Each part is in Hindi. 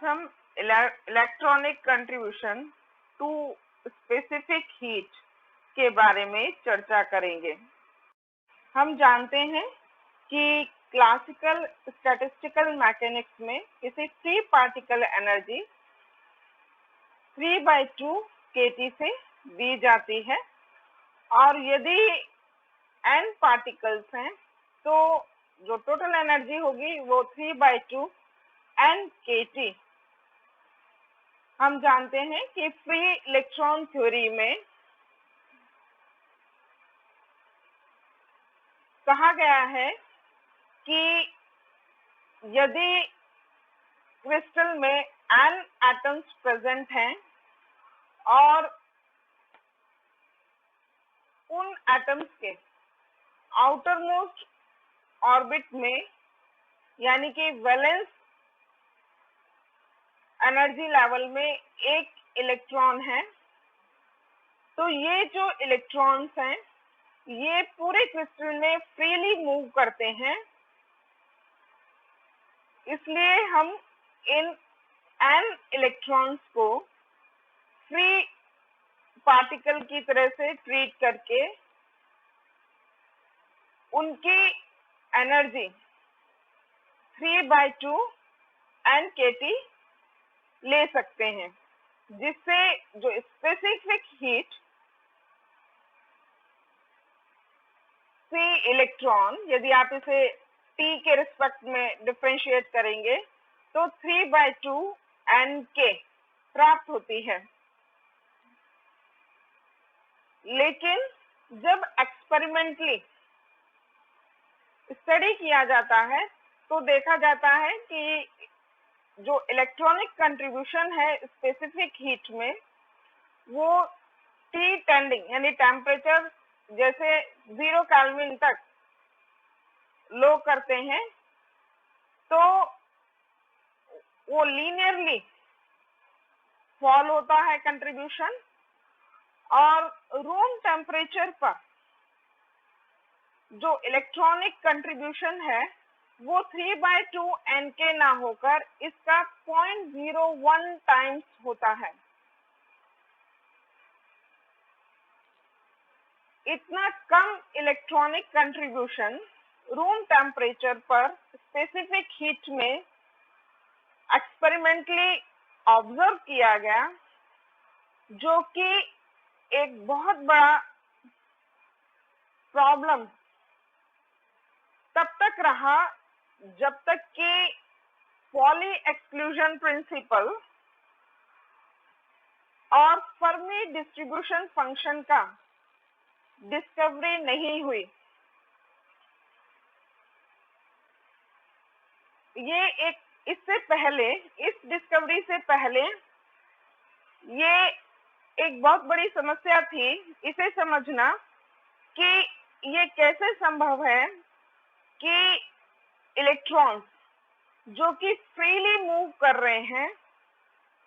आज हम electronic contribution to specific heat के बारे में चर्चा करेंगे। हम जानते हैं कि क्लासिकल स्टैटिस्टिकल मैकेनिक्स में किसी फ्री पार्टिकल एनर्जी 3/2 kT से दी जाती है और यदि n पार्टिकल्स हैं तो जो टोटल एनर्जी होगी वो 3/2 n kT। हम जानते हैं कि फ्री इलेक्ट्रॉन थ्योरी में कहा गया है कि यदि क्रिस्टल में n एटम्स प्रेजेंट हैं और उन एटम्स के आउटर मोस्ट ऑर्बिट में यानी कि वैलेंस एनर्जी लेवल में एक इलेक्ट्रॉन है, तो ये जो इलेक्ट्रॉन्स हैं ये पूरे क्रिस्टल में फ्रीली मूव करते हैं। इसलिए हम इन n इलेक्ट्रॉन्स को फ्री पार्टिकल की तरह से ट्रीट करके उनकी एनर्जी 3/2 n kT ले सकते हैं, जिससे जो स्पेसिफिक हीट C इलेक्ट्रॉन, यदि आप इसे T के रिस्पेक्ट में डिफरेंशिएट करेंगे तो 3/2 n k प्राप्त होती है। लेकिन जब एक्सपेरिमेंटली स्टडी किया जाता है तो देखा जाता है कि जो इलेक्ट्रॉनिक कंट्रीब्यूशन है स्पेसिफिक हीट में वो T टेंडिंग यानी टेम्परेचर जैसे 0 केल्विन तक लो करते हैं तो वो लीनियरली फॉल होता है कंट्रीब्यूशन, और रूम टेम्परेचर पर जो इलेक्ट्रॉनिक कंट्रीब्यूशन है वो 3/2 n k ना होकर इसका 0.01 टाइम्स होता है। इतना कम इलेक्ट्रॉनिक कंट्रीब्यूशन रूम टेम्परेचर पर स्पेसिफिक हीट में एक्सपेरिमेंटली ऑब्जर्व किया गया, जो कि एक बहुत बड़ा प्रॉब्लम तब तक रहा जब तक कि पॉली एक्सक्लूजन प्रिंसिपल और फर्मी डिस्ट्रीब्यूशन फंक्शन का डिस्कवरी नहीं हुई। ये इससे पहले, इस डिस्कवरी से पहले ये एक बहुत बड़ी समस्या थी इसे समझना कि ये कैसे संभव है कि इलेक्ट्रॉन्स जो कि फ्रीली मूव कर रहे हैं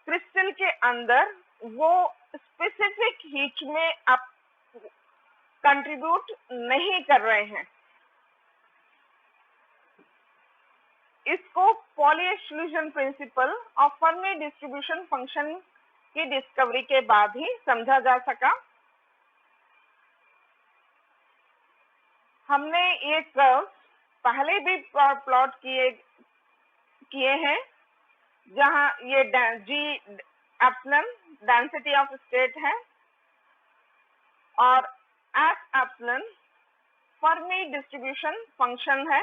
क्रिस्टल के अंदर वो स्पेसिफिक हीट में अब कंट्रीब्यूट नहीं कर रहे हैं। इसको पॉली एक्सक्लूजन प्रिंसिपल और फर्मी डिस्ट्रीब्यूशन फंक्शन की डिस्कवरी के बाद ही समझा जा सका। हमने ये कर्व पहले भी प्लॉट किए हैं, जहां ये G epsilon density of state है और F epsilon Fermi distribution function है,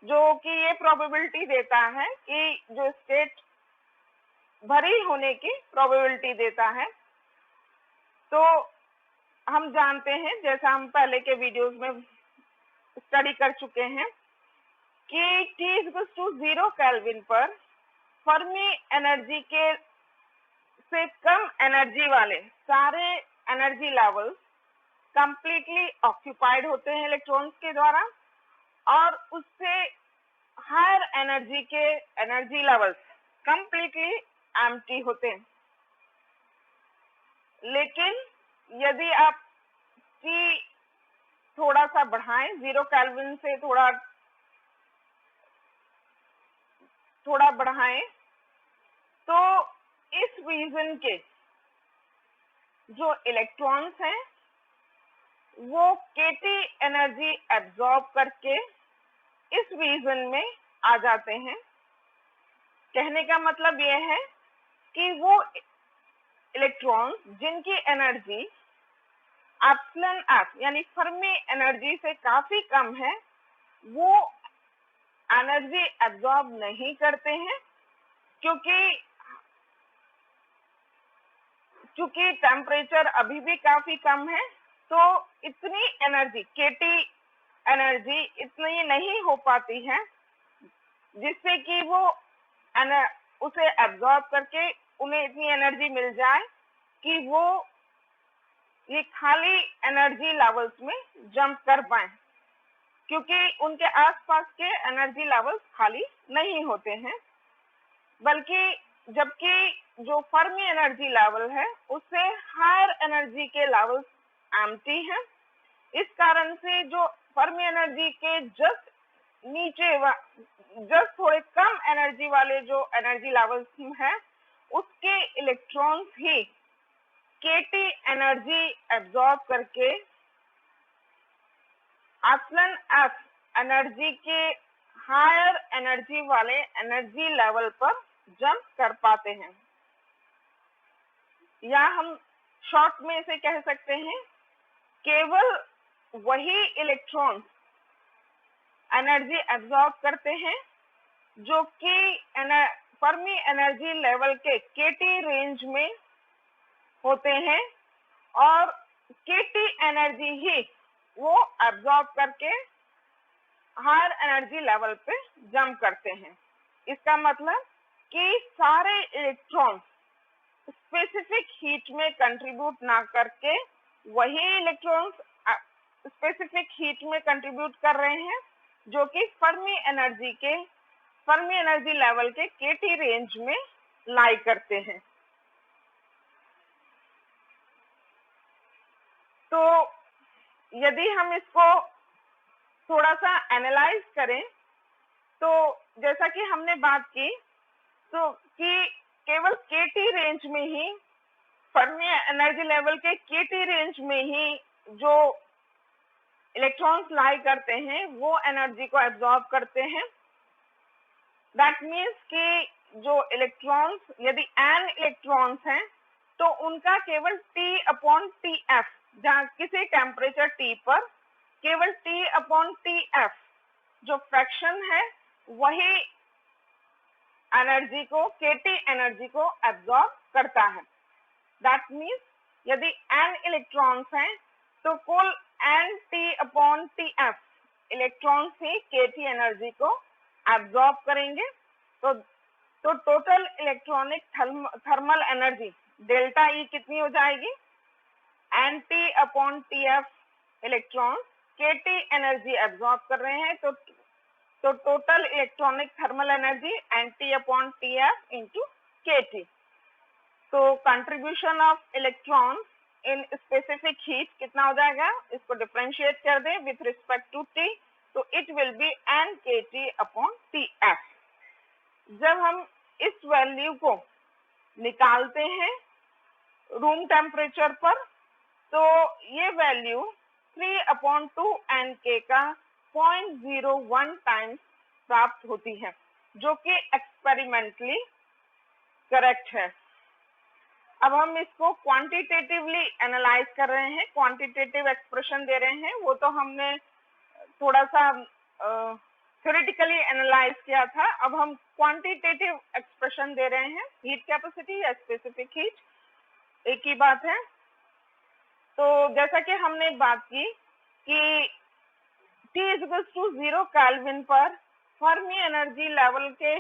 जो कि ये प्रोबेबिलिटी देता है कि जो स्टेट भरी होने की प्रोबेबिलिटी देता है। तो हम जानते हैं, जैसा हम पहले के वीडियोस में स्टडी कर चुके हैं, कि T=0 केल्विन पर फर्मी एनर्जी के से कम एनर्जी वाले सारे एनर्जी लेवल्स कंप्लीटली ऑक्यूपाइड होते हैं इलेक्ट्रॉन्स के द्वारा, और उससे हायर एनर्जी के एनर्जी लेवल्स कंप्लीटली एम्प्टी होते हैं। लेकिन यदि आप T थोड़ा सा बढ़ाएं, 0 केल्विन से थोड़ा बढ़ाएं, तो इस रीजन के जो इलेक्ट्रॉन्स हैं वो केटी एनर्जी एब्जॉर्ब करके इस रीजन में आ जाते हैं। कहने का मतलब यह है कि वो इलेक्ट्रॉन्स जिनकी एनर्जी एप्सिलॉन एफ यानी फर्मी एनर्जी से काफी कम है, वो एनर्जी एब्जॉर्ब नहीं करते हैं, क्योंकि टेम्परेचर अभी भी काफी कम है। तो इतनी एनर्जी केटी एनर्जी इतनी नहीं हो पाती है जिससे कि वो उसे एब्जॉर्ब करके उन्हें इतनी एनर्जी मिल जाए कि वो ये खाली एनर्जी लेवल्स में जंप कर पाए, क्योंकि उनके आसपास के एनर्जी लेवल्स खाली नहीं होते हैं, जबकि जो फर्मी एनर्जी लेवल है उससे हायर एनर्जी के लेवल्स एम्प्टी हैं। इस कारण से जो फर्मी एनर्जी के जस्ट नीचे जस्ट थोड़े कम एनर्जी वाले जो एनर्जी लेवल्स हैं उसके इलेक्ट्रॉन्स ही केटी एनर्जी एब्जॉर्ब करके एप्सिलॉन एफ एनर्जी के हायर एनर्जी वाले एनर्जी लेवल पर जंप कर पाते हैं। या हम शॉर्ट में इसे कह सकते हैं, केवल वही इलेक्ट्रॉन्स एनर्जी एब्जॉर्ब करते हैं जो कि फर्मी एनर्जी लेवल के केटी रेंज में होते हैं, और केटी एनर्जी ही वो एब्जॉर्ब करके हायर एनर्जी लेवल पे जंप करते हैं। इसका मतलब कि सारे इलेक्ट्रॉन्स स्पेसिफिक हीट में कंट्रीब्यूट ना करके वही इलेक्ट्रॉन्स स्पेसिफिक हीट में कंट्रीब्यूट कर रहे हैं जो कि फर्मी एनर्जी लेवल के केटी रेंज में लाई करते हैं। तो यदि हम इसको थोड़ा सा एनालाइज करें तो जैसा कि हमने बात की तो कि केवल केटी रेंज में ही फर्मी एनर्जी लेवल के केटी रेंज में ही जो इलेक्ट्रॉन्स लाई करते हैं वो एनर्जी को एब्जॉर्ब करते हैं। दैट मीन्स कि जो इलेक्ट्रॉन्स यदि n इलेक्ट्रॉन्स हैं तो उनका केवल T/Tf जहाँ किसी टेम्परेचर T पर केवल T/Tf जो फ्रैक्शन है वही एनर्जी को केटी एनर्जी को एब्जॉर्ब करता है। दैट मीन्स यदि n इलेक्ट्रॉन्स हैं तो कुल n/Tf इलेक्ट्रॉन्स ही केटी एनर्जी को एब्जॉर्ब करेंगे। तो total electronic thermal energy delta E कितनी हो जाएगी? n/Tf इलेक्ट्रॉन्स केटी एनर्जी एब्जॉर्ब कर रहे हैं तो total electronic thermal energy n/Tf into kT। तो contribution of electrons in specific heat कितना हो जाएगा? इसको डिफरेंशिएट कर दें विथ रिस्पेक्ट टू T, तो इट विल बी n/kT/Tf। जब हम इस वैल्यू को निकालते हैं रूम टेम्परेचर पर तो ये वैल्यू 3/2 का 0.01 टाइम्स प्राप्त होती है, जो कि एक्सपेरिमेंटली करेक्ट है। अब हम इसको क्वांटिटेटिवली एनालाइज कर रहे हैं, क्वांटिटेटिव एक्सप्रेशन दे रहे हैं। वो तो हमने थोड़ा सा थ्योरेटिकली एनालाइज किया था, अब हम क्वांटिटेटिव एक्सप्रेशन दे रहे हैं। हीट कैपेसिटी या स्पेसिफिक हीट एक ही बात है। तो जैसा कि हमने बात की कि T=0 केल्विन पर फर्मी एनर्जी लेवल के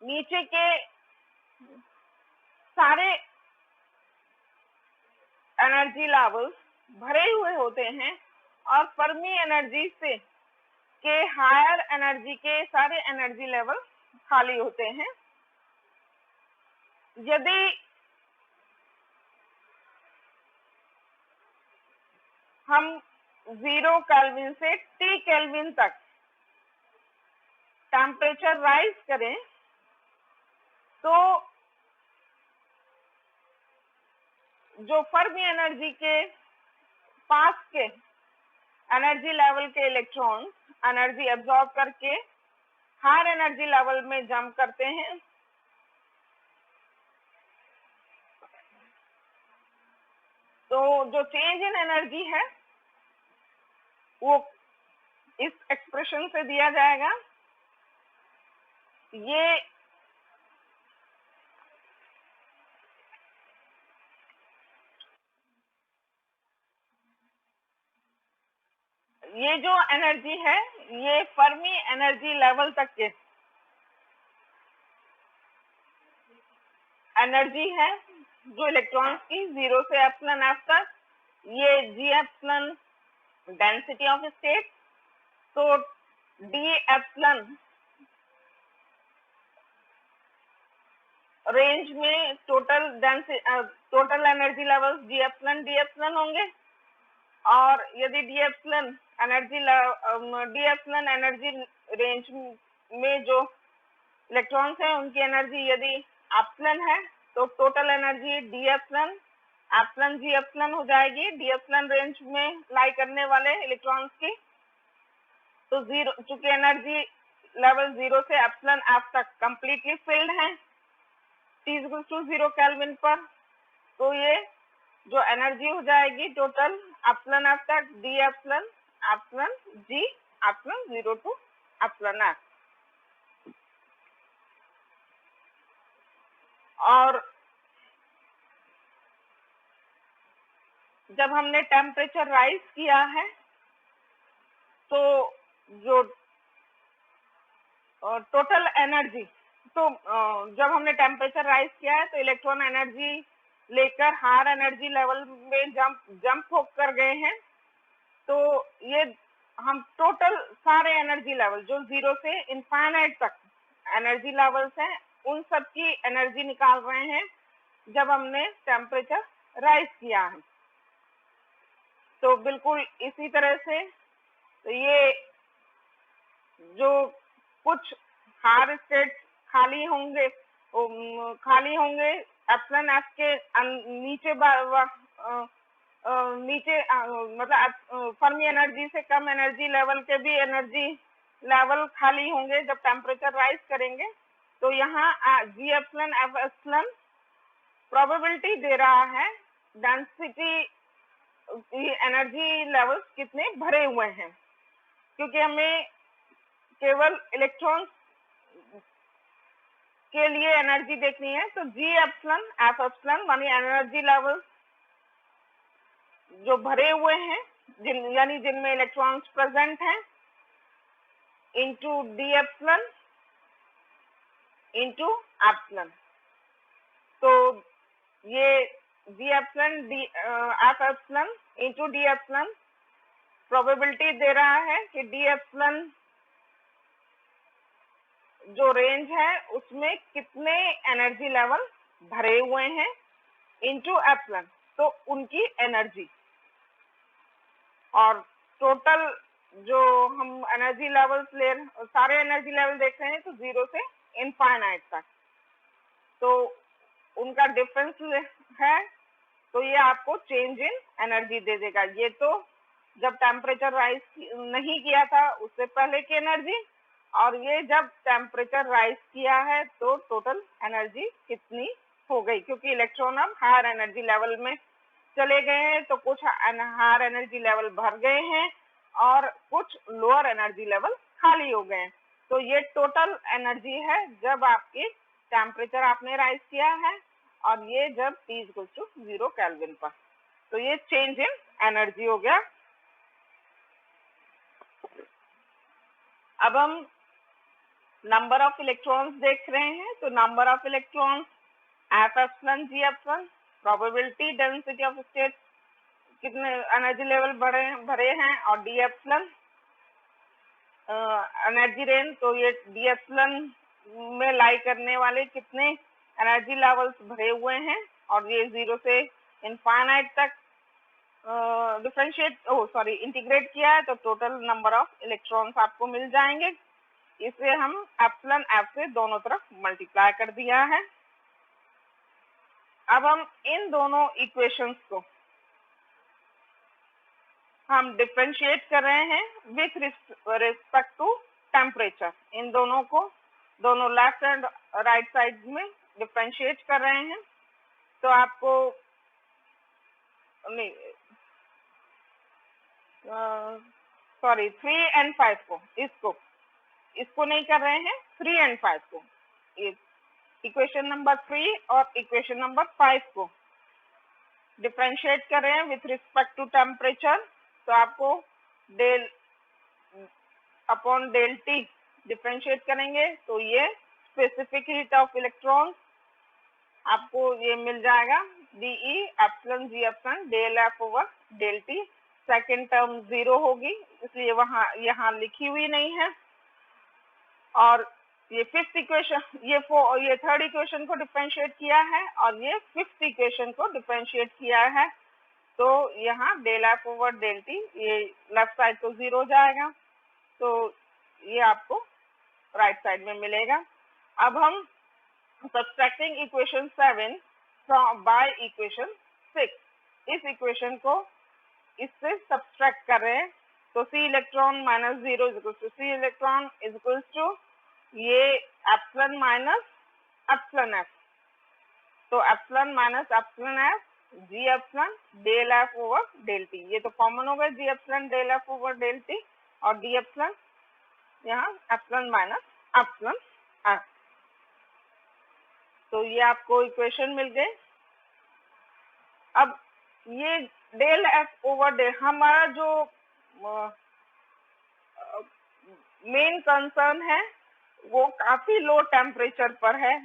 नीचे के सारे एनर्जी लेवल्स भरे हुए होते हैं और फर्मी एनर्जी से के हायर एनर्जी के सारे एनर्जी लेवल खाली होते हैं। यदि हम 0 केल्विन से T केल्विन तक टेम्परेचर राइज करें तो जो फर्मी एनर्जी के पास के एनर्जी लेवल के इलेक्ट्रॉन एनर्जी एब्जॉर्ब करके हायर एनर्जी लेवल में जंप करते हैं, तो जो चेंज इन एनर्जी है वो इस एक्सप्रेशन से दिया जाएगा। ये जो एनर्जी है ये फर्मी एनर्जी लेवल तक के एनर्जी है जो इलेक्ट्रॉन्स की 0 से एप्सिलॉन एफ तक, ये जी एप्सिलॉन डेंसिटी ऑफ स्टेट, तो डी एप्सिलॉन रेंज में टोटल एनर्जी लेवल्स जी एप्सिलॉन डी एप्सिलॉन होंगे, और यदि डी एप्सिलॉन एनर्जी रेंज में जो इलेक्ट्रॉन्स हैं उनकी एनर्जी यदि एप्सिलॉन है तो total energy D epsilon epsilon जी एप्सिलॉन हो जाएगी डी एप्सिलॉन रेंज में लाई करने वाले इलेक्ट्रॉन्स की। तो जीरो, चूंकि एनर्जी लेवल 0 से एप्सिलॉन एफ तक कंप्लीटली फिल्ड है T = 0 केल्विन पर, तो ये जो एनर्जी हो जाएगी टोटल एप्सिलॉन एफ तक d epsilon epsilon ji epsilon 0 to epsilon F. और जब हमने टेम्परेचर राइज किया है तो जो टोटल एनर्जी, तो जब हमने टेम्परेचर राइज किया है तो इलेक्ट्रॉन एनर्जी लेकर हायर एनर्जी लेवल में जंप होकर गए हैं, तो ये हम टोटल सारे एनर्जी लेवल जो 0 से इनफाइनाइट तक एनर्जी लेवल्स हैं उन सब की एनर्जी निकाल रहे हैं जब हमने टेम्परेचर राइज किया है। तो बिल्कुल इसी तरह से तो ये जो कुछ हायर स्टेट खाली होंगे एप्सिलॉन एफ के नीचे मतलब फर्मी एनर्जी से कम एनर्जी लेवल के भी एनर्जी लेवल खाली होंगे जब टेम्परेचर राइज करेंगे। तो यहाँ जी एप्सिलॉन एफ एप्सिलॉन प्रोबेबिलिटी दे रहा है डेंसिटी एनर्जी लेवल्स कितने भरे हुए हैं, क्योंकि हमें केवल इलेक्ट्रॉन्स के लिए एनर्जी देखनी है। तो जी एप्सिलॉन एफ एप्सिलॉन मानी एनर्जी लेवल्स जो भरे हुए हैं यानी जिनमें इलेक्ट्रॉन्स प्रेजेंट हैं into D epsilon into epsilon. तो ये D epsilon D F epsilon into D epsilon probability दे रहा है कि डी एप्सिलॉन जो रेंज है उसमें कितने एनर्जी लेवल भरे हुए हैं इंटू एप्सिलॉन, तो उनकी एनर्जी। और टोटल जो हम एनर्जी लेवल्स सारे एनर्जी लेवल देख रहे हैं तो 0 से इनफाइनाइट तक, तो उनका डिफरेंस है, तो ये आपको चेंज इन एनर्जी दे देगा। ये तो जब टेम्परेचर राइज नहीं किया था उससे पहले की एनर्जी, और ये जब टेम्परेचर राइज किया है तो टोटल एनर्जी कितनी हो गई, क्योंकि इलेक्ट्रॉन अब हायर एनर्जी लेवल में चले गए हैं, तो कुछ हायर एनर्जी लेवल भर गए हैं और कुछ लोअर एनर्जी लेवल खाली हो गए हैं। तो ये टोटल एनर्जी है जब आपकी टेम्परेचर आपने राइज किया है, और ये जब T = 0 केल्विन पर, तो ये चेंज इन एनर्जी हो गया। अब हम नंबर ऑफ इलेक्ट्रॉन्स देख रहे हैं, तो number of electrons F epsilon ji epsilon, probability density of state कितने एनर्जी लेवल भरे हैं, और डी एप्सिलॉन एनर्जी रेंज, तो ये डी एप्सिलॉन में लाई करने वाले कितने एनर्जी लेवल्स भरे हुए हैं, और ये 0 से इनफाइनाइट तक इंटीग्रेट किया है, तो टोटल नंबर ऑफ इलेक्ट्रॉन्स आपको मिल जाएंगे। इसे हम एप्सिलॉन एफ से दोनों तरफ मल्टीप्लाई कर दिया है। अब हम इन दोनों इक्वेशंस को हम डिफरेंशिएट कर रहे हैं विथ रिस्पेक्ट टू टेम्परेचर। इन दोनों को दोनों लेफ्ट एंड राइट साइड में डिफरेंशिएट कर रहे हैं। तो आपको नहीं सॉरी 3 and 5 को इसको नहीं कर रहे हैं, 3 and 5 को, इक्वेशन नंबर 3 और इक्वेशन नंबर 5 को डिफरेंशिएट कर रहे हैं विथ रिस्पेक्ट टू टेम्परेचर। तो आपको del upon del T differentiate करेंगे तो ये स्पेसिफिक हीट ऑफ इलेक्ट्रॉन आपको ये मिल जाएगा डीई एप्सिलॉन जी epsilon del F over del T. Second term 0 होगी, इसलिए वहां यहाँ लिखी हुई नहीं है। और ये फिफ्थ इक्वेशन, ये थर्ड इक्वेशन को डिफरेंशिएट किया है और ये फिफ्थ इक्वेशन को डिफरेंशिएट किया है। तो यहाँ del F over del T, ये लेफ्ट साइड तो 0 जाएगा, तो ये आपको राइट साइड में मिलेगा। अब हम subtracting equation 7 from by equation 6, इस इक्वेशन को इससे सब्सट्रैक्ट कर रहे हैं। तो C electron minus 0 is equal to C electron is equal to ये एप्सिलॉन माइनस एप्सिलॉन एफ। तो epsilon minus epsilon F G epsilon del F over del T, ये तो कॉमन हो गया G epsilon del F over del T, और डी एप्सिलॉन यहाँ एप्सिलॉन माइनस एप्सिलॉन एफ। तो ये आपको इक्वेशन मिल गए। अब ये डेल एफ ओवर डेल, हमारा जो मेन कंसर्न है वो काफी लो टेम्परेचर पर है,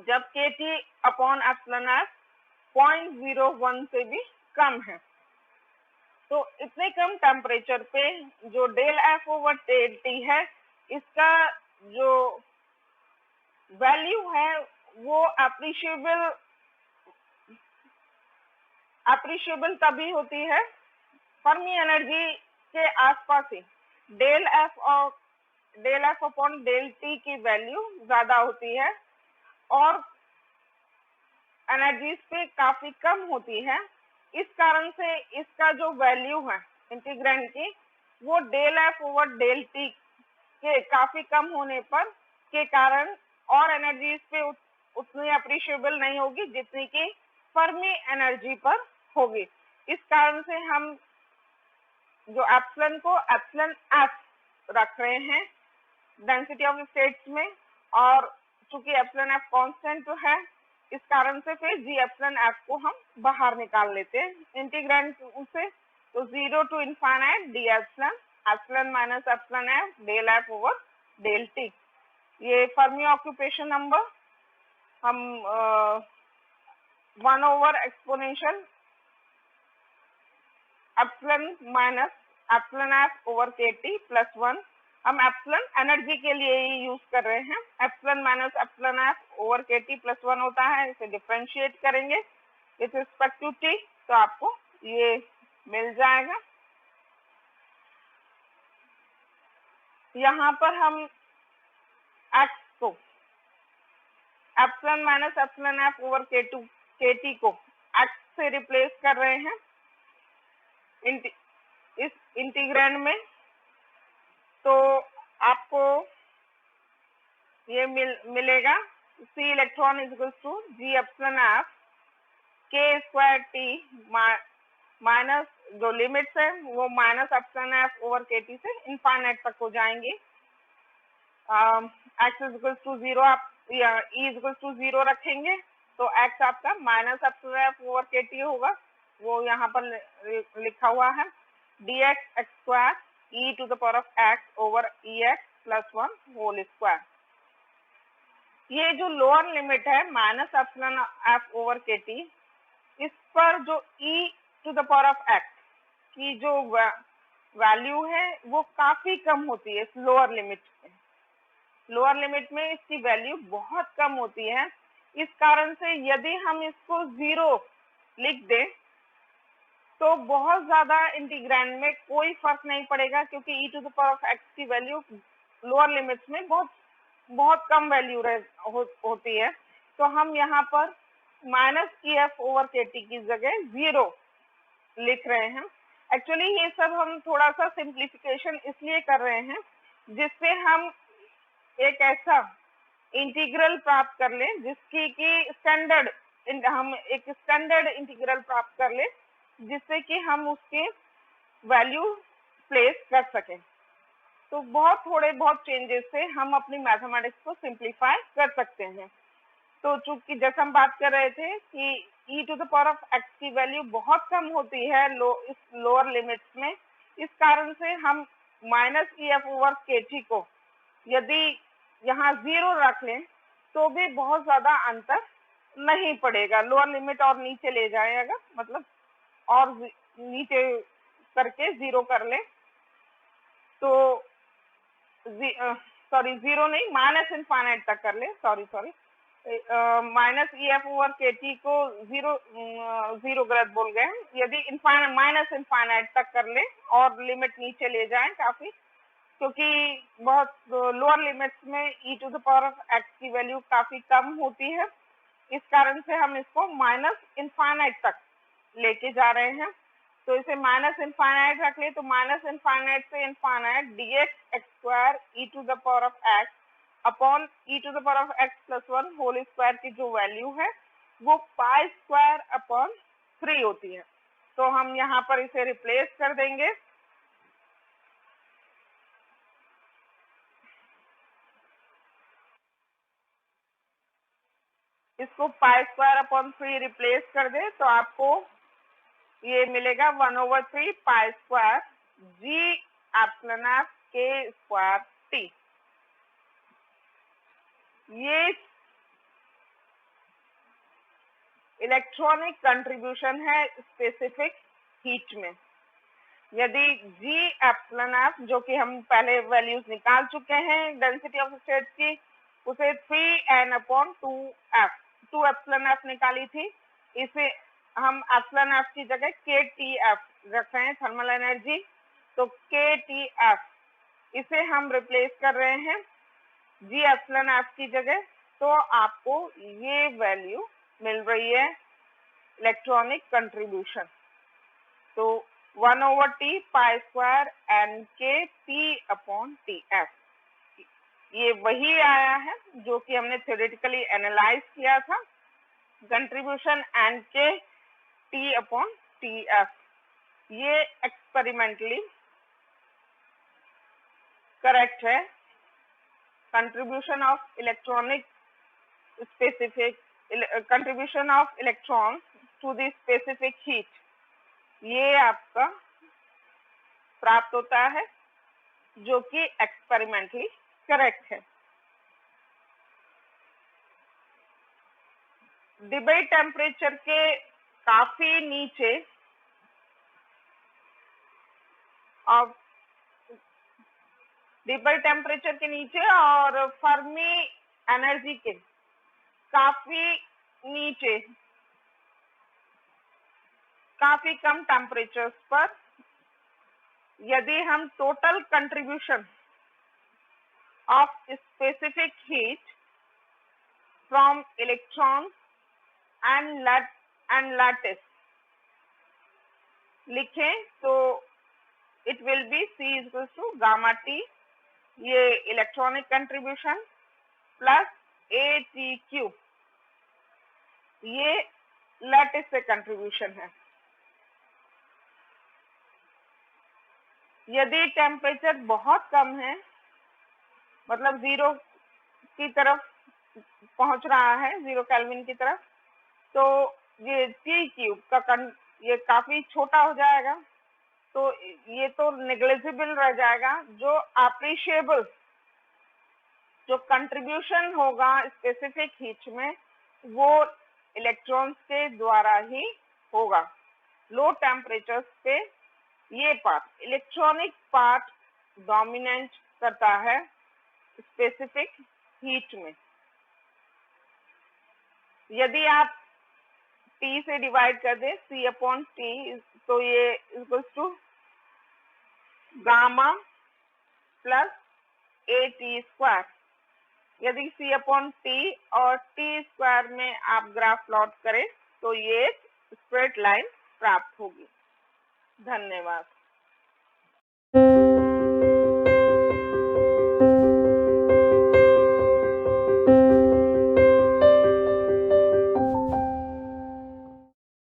जब kT अपॉन एप्सिलॉन एफ 0.01 से भी कम है। तो इतने कम टेम्परेचर पे जो del F over del T है, इसका जो वैल्यू है वो अप्रिशिएबल तभी होती है फर्मी एनर्जी के आसपास ही। Del F upon del T की वैल्यू ज्यादा होती है और एनर्जीज पे काफी कम होती है। इस कारण से इसका जो वैल्यू है इंटीग्रैंड की, वो del F over del T के काफी कम होने पर के कारण और एनर्जीज पे उतनी अप्रिशिएबल नहीं होगी जितनी कि फर्मी एनर्जी पर होगी। इस कारण से हम जो एप्सिलॉन को एप्सिलॉन एफ रख रहे हैं डेंसिटी ऑफ स्टेट्स में, और चूंकि एप्सिलॉन एफ कांस्टेंट है, इस कारण से फिर जी एप्सिलॉन एफ को हम बाहर निकाल लेते हैं इंटीग्रैंड से। तो 0 to infinite d epsilon epsilon minus epsilon F del F over del T. ये फर्मी ऑक्यूपेशन नंबर हम 1 over exponential epsilon minus epsilon F over के टी प्लस 1, हम एप्सिलॉन एनर्जी के लिए ही यूज कर रहे हैं। Epsilon minus epsilon F over के टी प्लस 1 होता है, इसे डिफरेंशिएट करेंगे विथ रिस्पेक्ट टू टी, तो आपको ये मिल जाएगा। यहाँ पर हम एक्स को epsilon minus epsilon F over के टी को एक्स से रिप्लेस कर रहे हैं इस इंटीग्रैंड में। तो आपको ये मिलेगा C electron is equal to G epsilon F K squared T minus जो लिमिट्स है वो माइनस एप्सिलॉन एफ ओवर के टी से इनफाइनाइट तक हो जाएंगी। एक्स इज इक्वल टू 0 आप या ई इज इक्वल टू 0 रखेंगे तो एक्स आपका माइनस एप्सिलॉन एफ ओवर के टी होगा, वो यहाँ पर लिखा हुआ है D x x square e to the power of x over ex plus 1 whole square. ये जो लोअर लिमिट है माइनस एप्सिलॉन एफ ओवर के टी, इस पर जो e to the power of x की जो वैल्यू है वो काफी कम होती है इस लोअर लिमिट में। लोअर लिमिट में इसकी वैल्यू बहुत कम होती है। इस कारण से यदि हम इसको 0 लिख दें तो बहुत ज्यादा इंटीग्रैंड में कोई फर्क नहीं पड़ेगा, क्योंकि e to the power of x की वैल्यू लोअर लिमिट्स में बहुत बहुत कम वैल्यू होती है, तो हम यहाँ पर -EF/kT की जगह 0 लिख रहे हैं। एक्चुअली ये सब हम थोड़ा सा सिंप्लीफिकेशन इसलिए कर रहे हैं जिससे हम एक ऐसा इंटीग्रल प्राप्त कर लें जिसकी कि हम एक स्टैंडर्ड इंटीग्रल प्राप्त कर लें जिससे कि हम उसके वैल्यू प्लेस कर सकें। तो बहुत चेंजेस से हम अपनी मैथमेटिक्स को सिंप्लीफाई कर सकते हैं। तो चूंकि जैसे हम बात कर रहे थे कि e⁻x की वैल्यू बहुत कम होती है इस लोअर लिमिट्स में, इस कारण से हम -EF/kT को यदि यहाँ 0 रख लें तो भी बहुत ज्यादा अंतर नहीं पड़ेगा। लोअर लिमिट और नीचे ले जाएगा, मतलब और नीचे करके 0 कर ले तो सॉरी 0 नहीं, -∞ तक कर ले, सॉरी -EF/kT को 0 गलत बोल गए। यदि -∞ तक कर ले और लिमिट नीचे ले जाएं काफी, क्योंकि बहुत लोअर लिमिट्स में e⁻x की वैल्यू काफी कम होती है, इस कारण से हम इसको -∞ तक लेके जा रहे हैं। तो इसे -∞ रख ले तो -∞ से ∞ dx² e⁻x upon e⁻x+1 whole square की जो वैल्यू है वो π²/3 होती है। तो हम यहाँ पर इसे रिप्लेस कर देंगे। इसको π²/3 रिप्लेस कर दे तो आपको ये मिलेगा 1/3 π² g∈f(k²t). ये इलेक्ट्रॉनिक कंट्रीब्यूशन है स्पेसिफिक हीट में। यदि g∈f जो कि हम पहले वैल्यूज निकाल चुके हैं डेंसिटी ऑफ स्टेट की, उसे 3n/2f निकाली थी, इसे हम εf की जगह kTf रख रहे हैं, थर्मल एनर्जी। तो kTf इसे हम रिप्लेस कर रहे हैं g∈f की जगह, तो आपको ये वैल्यू मिल रही है इलेक्ट्रॉनिक कंट्रीब्यूशन। तो 1/T π² NkT/Tf ये वही आया है जो कि हमने थ्योरेटिकली एनालाइज किया था, कंट्रीब्यूशन NkT/Tf। ये एक्सपेरिमेंटली करेक्ट है। Contribution of electron to the specific heat, ये आपका प्राप्त होता है जो कि एक्सपेरिमेंटली करेक्ट है। डिबेट टेम्परेचर के काफी नीचे और डिबेट टेम्परेचर के नीचे और फर्मी एनर्जी के काफी नीचे, काफी कम टेम्परेचर्स पर यदि हम total contribution of specific heat from electron and lattice लिखें तो it will be C = γT, ये इलेक्ट्रॉनिक कंट्रीब्यूशन प्लस ATQ, ये लैटिस से कंट्रीब्यूशन है। यदि टेम्परेचर बहुत कम है, मतलब 0 की तरफ पहुंच रहा है, 0 केल्विन की तरफ, तो ये T³ का ये काफी छोटा हो जाएगा, तो ये तो नेग्लिजिबल रह जाएगा। जो अप्रिशिएबल जो कंट्रीब्यूशन होगा स्पेसिफिक हीट में वो इलेक्ट्रॉन्स के द्वारा ही होगा। लो टेम्परेचर्स पे ये पार्ट इलेक्ट्रॉनिक पार्ट डोमिनेट करता है स्पेसिफिक हीट में। यदि आप T से डिवाइड कर दें C/T, तो ये equals to gamma plus a T square. यदि सी अपॉन टी और टी स्क्वायर में आप ग्राफ प्लॉट करें तो ये एक स्ट्रेट लाइन प्राप्त होगी। धन्यवाद।